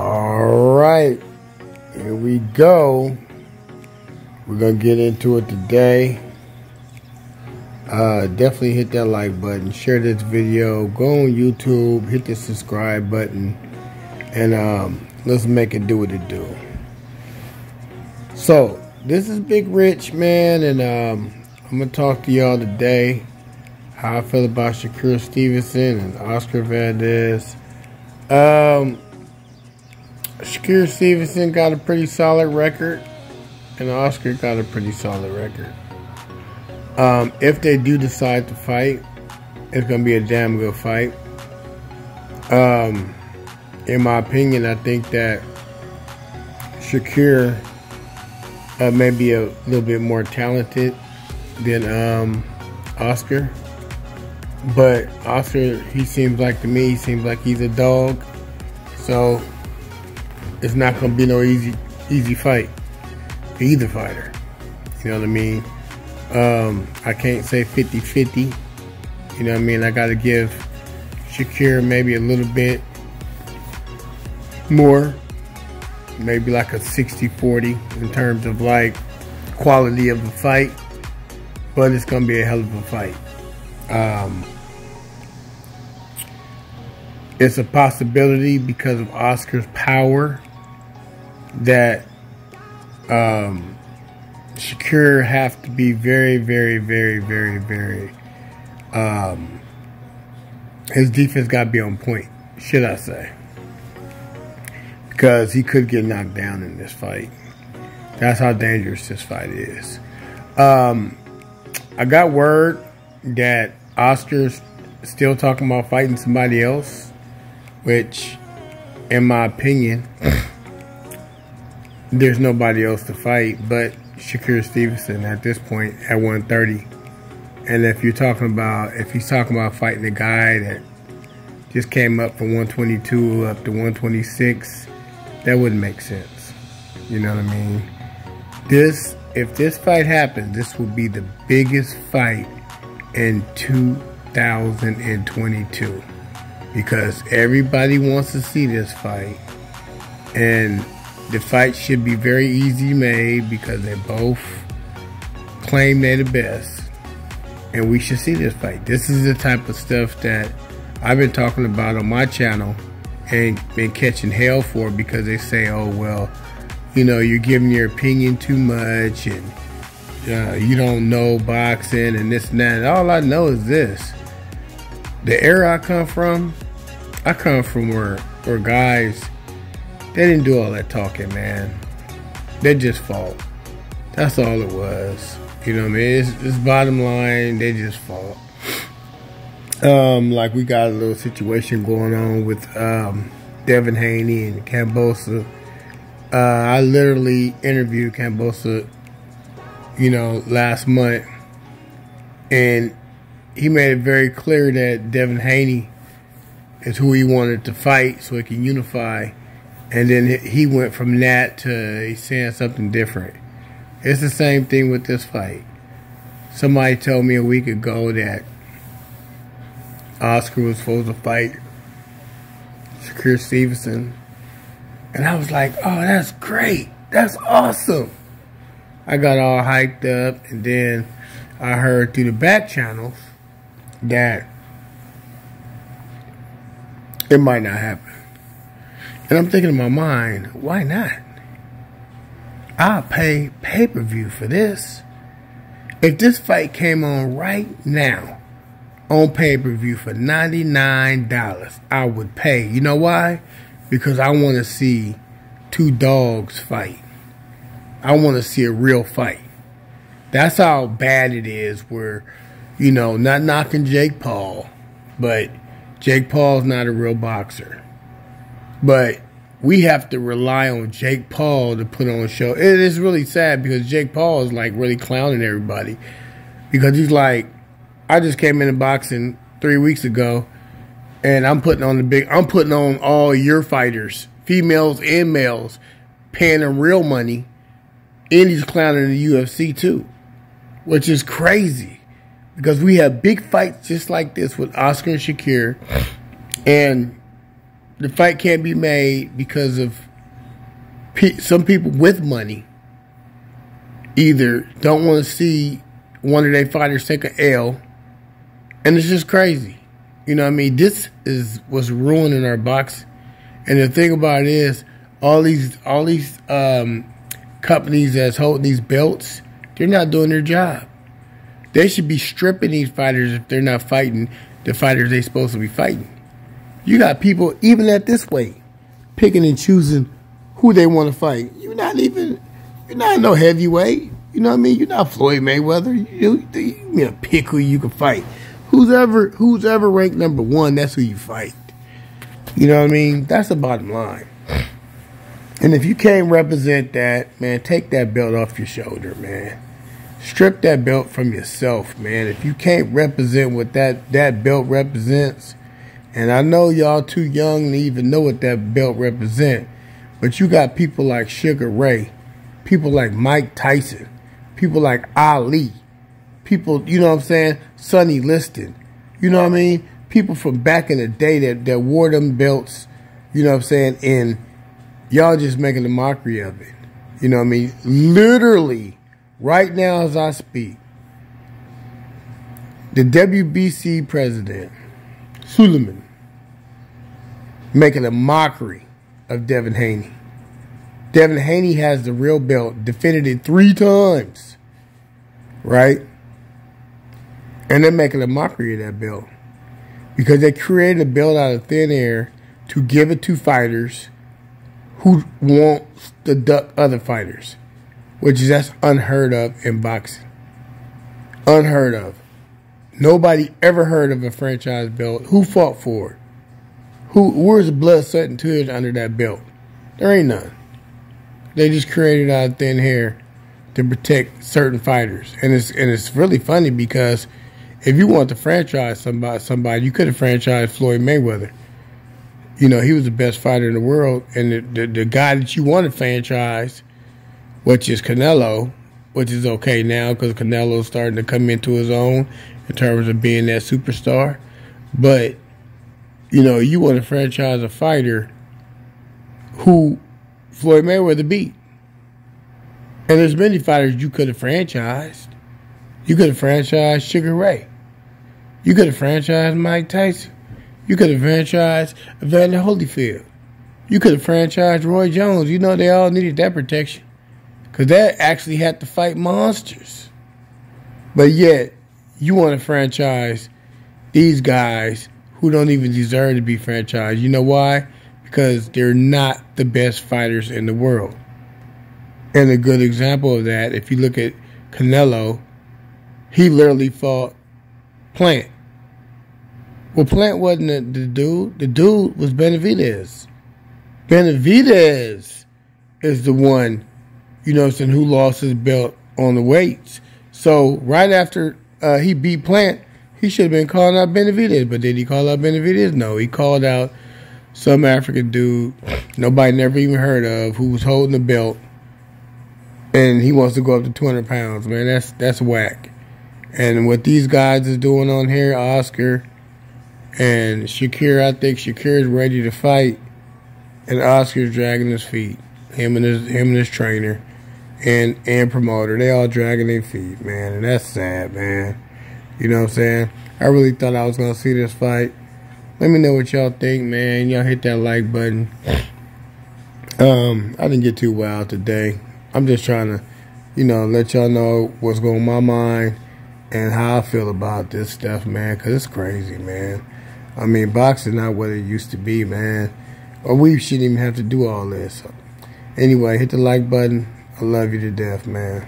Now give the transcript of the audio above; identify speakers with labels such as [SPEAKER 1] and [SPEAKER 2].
[SPEAKER 1] All right, here we go. We're gonna get into it today. Definitely hit that like button, share this video, go on YouTube, hit the subscribe button, and let's make it do what it do. So this is Big Rich, man, and I'm gonna talk to y'all today how I feel about Shakur Stevenson and Oscar Valdez. Shakur Stevenson got a pretty solid record, and Oscar got a pretty solid record. If they do decide to fight, it's going to be a damn good fight. In my opinion, I think that Shakur may be a little bit more talented than Oscar. But Oscar, he seems like he's a dog. So it's not going to be no easy fight for either fighter. You know what I mean? I can't say 50-50. You know what I mean? I got to give Shakur maybe a little bit more. Maybe like a 60-40 in terms of like quality of the fight. But it's going to be a hell of a fight. It's a possibility because of Oscar's power that Shakur have to be very his defense got to be on point, should I say, because he could get knocked down in this fight. That's how dangerous this fight is. I got word that Oscar's still talking about fighting somebody else, which in my opinion there's nobody else to fight but Shakur Stevenson at this point at 130. And if he's talking about fighting a guy that just came up from 122 up to 126, that wouldn't make sense. You know what I mean? If this fight happens, this will be the biggest fight in 2022 because everybody wants to see this fight, and the fight should be very easy made because they both claim they're the best. And we should see this fight. This is the type of stuff that I've been talking about on my channel and been catching hell for because they say, oh, well, you know, you're giving your opinion too much and you don't know boxing and this and that. And all I know is this. The era I come from where guys, they didn't do all that talking, man. They just fought. That's all it was. You know what I mean? It's bottom line, they just fought. Like we got a little situation going on with Devin Haney and Kambosos. I literally interviewed Kambosos, you know, last month. And he made it very clear that Devin Haney is who he wanted to fight so he can unify. And then he went from that to he's saying something different. It's the same thing with this fight. Somebody told me a week ago that Oscar was supposed to fight Shakur Stevenson. And I was like, oh, that's great. That's awesome. I got all hyped up. And then I heard through the back channels that it might not happen. And I'm thinking in my mind, why not? I'll pay pay-per-view for this. If this fight came on right now on pay-per-view for $99, I would pay. You know why? Because I want to see two dogs fight. I want to see a real fight. That's how bad it is where, you know, not knocking Jake Paul, but Jake Paul's not a real boxer. But we have to rely on Jake Paul to put on a show. It is really sad because Jake Paul is like really clowning everybody. Because he's like, I just came into boxing 3 weeks ago and I'm putting on all your fighters, females and males, paying them real money. And he's clowning the UFC too, which is crazy. Because we have big fights just like this with Oscar and Shakur. And the fight can't be made because of some people with money either don't want to see one of their fighters take an L, and it's just crazy. You know what I mean? This is what's ruining our boxing. And the thing about it is, all these companies that's holding these belts, they're not doing their job. They should be stripping these fighters if they're not fighting the fighters they're supposed to be fighting. You got people, even at this weight, picking and choosing who they want to fight. You're not no heavyweight. You know what I mean? You're not Floyd Mayweather. You pick who you can fight. Who's ever ranked number one, that's who you fight. You know what I mean? That's the bottom line. And if you can't represent that, man, take that belt off your shoulder, man. Strip that belt from yourself, man. If you can't represent what that belt represents, and I know y'all too young to even know what that belt represents, but you got people like Sugar Ray, people like Mike Tyson, people like Ali, people, you know what I'm saying, Sonny Liston, you know what I mean? People from back in the day that wore them belts, you know what I'm saying, and y'all just making a mockery of it. You know what I mean? Literally, right now as I speak, the WBC president, Suleiman, making a mockery of Devin Haney. Devin Haney has the real belt, defended it 3 times, right? And they're making a mockery of that belt because they created a belt out of thin air to give it to fighters who want to duck other fighters, which is that's unheard of in boxing. Unheard of. Nobody ever heard of a franchise belt. Who fought for it? Where's the blood, sweat, and tears under that belt? There ain't none. They just created out of thin air to protect certain fighters, and it's really funny because if you want to franchise somebody, you could have franchised Floyd Mayweather. You know, he was the best fighter in the world, and the guy that you want to franchise, which is Canelo, which is okay now because Canelo's starting to come into his own in terms of being that superstar. But, you know, you want to franchise a fighter who Floyd Mayweather beat. And there's many fighters you could have franchised. You could have franchised Sugar Ray. You could have franchised Mike Tyson. You could have franchised Evander Holyfield. You could have franchised Roy Jones. You know, they all needed that protection because they actually had to fight monsters. But yet, you want to franchise these guys who don't even deserve to be franchised. You know why? Because they're not the best fighters in the world. And a good example of that, if you look at Canelo, he literally fought Plant. Well, Plant wasn't the dude. The dude was Benavidez. Benavidez is the one, you know, who lost his belt on the weights. So right after he beat Plant, he should have been calling out Benavidez. But did he call out Benavidez? No, he called out some African dude nobody never even heard of who was holding the belt, and he wants to go up to 200 pounds. Man, that's whack. And what these guys is doing on here, Oscar and Shakur, I think Shakur is ready to fight, and Oscar's dragging his feet. Him and his trainer and promoter, they all dragging their feet, man, and that's sad, man. You know what I'm saying? I really thought I was gonna see this fight. Let me know what y'all think, man. Y'all hit that like button. I didn't get too wild today. I'm just trying to, you know, let y'all know what's going on in my mind and how I feel about this stuff, man, because it's crazy, man. I mean, boxing not what it used to be, man. Or we shouldn't even have to do all this. So, anyway, hit the like button. I love you to death, man.